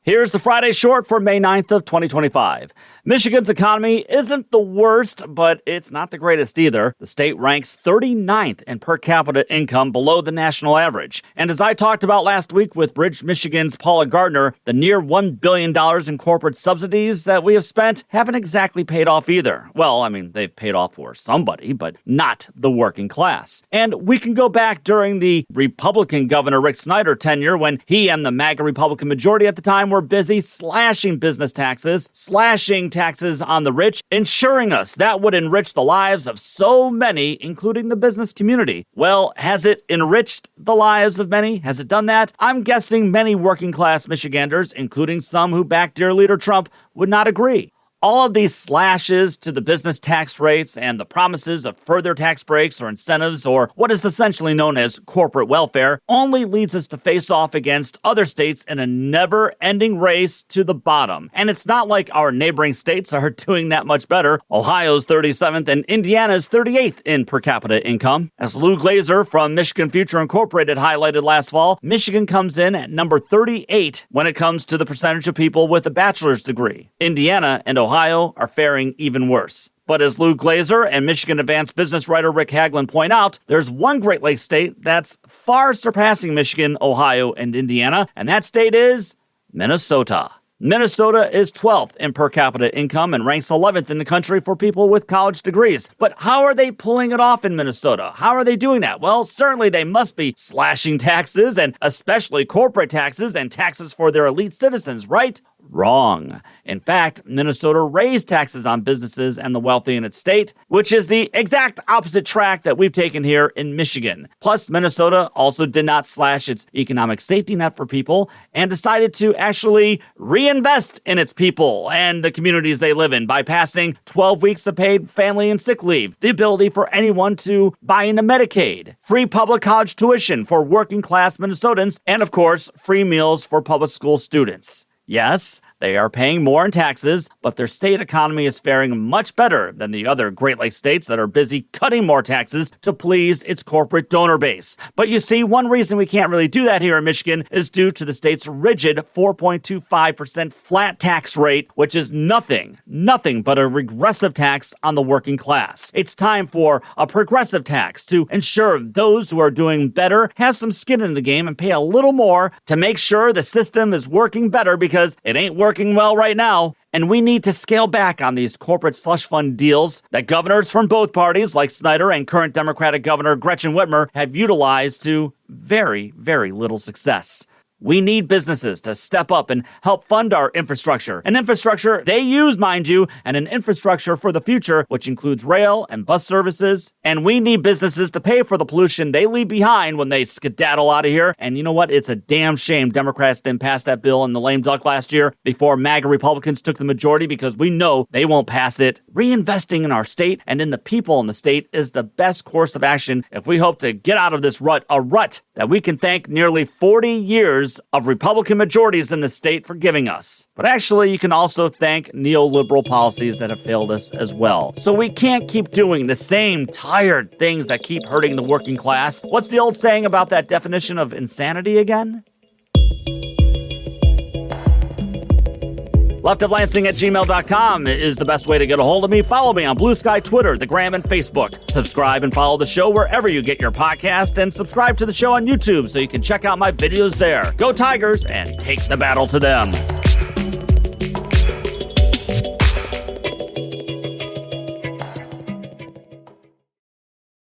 Here's the Friday Short for May 9th of 2025. Michigan's economy isn't the worst, but it's not the greatest either. The state ranks 39th in per capita income, below the national average. And as I talked about last week with Bridge Michigan's Paula Gardner, the near $1 billion in corporate subsidies that we have spent haven't exactly paid off either. Well, I mean, they've paid off for somebody, but not the working class. And we can go back during the Republican Governor Rick Snyder tenure when he and the MAGA Republican majority at the time were busy slashing business taxes, slashing taxes on the rich, ensuring us that would enrich the lives of so many, including the business community. Well, has it enriched the lives of many? Has it done that? I'm guessing many working class Michiganders, including some who back dear leader Trump, would not agree. All of these slashes to the business tax rates and the promises of further tax breaks or incentives, or what is essentially known as corporate welfare, only leads us to face off against other states in a never-ending race to the bottom. And it's not like our neighboring states are doing that much better. Ohio's 37th and Indiana's 38th in per capita income. As Lou Glazer from Michigan Future Incorporated highlighted last fall, Michigan comes in at number 38 when it comes to the percentage of people with a bachelor's degree. Indiana and Ohio are faring even worse. But as Lou Glazer and Michigan Advanced business writer Rick Hagelin point out, there's one Great Lakes state that's far surpassing Michigan, Ohio, and Indiana, and that state is Minnesota. Minnesota is 12th in per capita income and ranks 11th in the country for people with college degrees. But how are they pulling it off in Minnesota? How are they doing that? Well, certainly they must be slashing taxes, and especially corporate taxes and taxes for their elite citizens, right? Wrong. In fact, Minnesota raised taxes on businesses and the wealthy in its state, which is the exact opposite track that we've taken here in Michigan. Plus, Minnesota also did not slash its economic safety net for people and decided to actually reinvest in its people and the communities they live in by passing 12 weeks of paid family and sick leave, the ability for anyone to buy into Medicaid, free public college tuition for working class Minnesotans, and of course, free meals for public school students. Yes, they are paying more in taxes, but their state economy is faring much better than the other Great Lakes states that are busy cutting more taxes to please its corporate donor base. But you see, one reason we can't really do that here in Michigan is due to the state's rigid 4.25% flat tax rate, which is nothing but a regressive tax on the working class. It's time for a progressive tax to ensure those who are doing better have some skin in the game and pay a little more to make sure the system is working better, because it ain't working well right now. And we need to scale back on these corporate slush fund deals that governors from both parties, like Snyder and current Democratic Governor Gretchen Whitmer, have utilized to very, very little success. We need businesses to step up and help fund our infrastructure. An infrastructure they use, mind you, and an infrastructure for the future, which includes rail and bus services. And we need businesses to pay for the pollution they leave behind when they skedaddle out of here. And you know what? It's a damn shame Democrats didn't pass that bill in the lame duck last year before MAGA Republicans took the majority, because we know they won't pass it. Reinvesting in our state and in the people in the state is the best course of action if we hope to get out of this rut, a rut that we can thank nearly 40 years of Republican majorities in the state for giving us. But actually, you can also thank neoliberal policies that have failed us as well. So we can't keep doing the same tired things that keep hurting the working class. What's the old saying about that definition of insanity again? leftoflansing@gmail.com is the best way to get a hold of me. Follow me on Blue Sky, Twitter, the Gram, and Facebook. Subscribe and follow the show wherever you get your podcast, and subscribe to the show on YouTube so you can check out my videos there. Go Tigers and take the battle to them.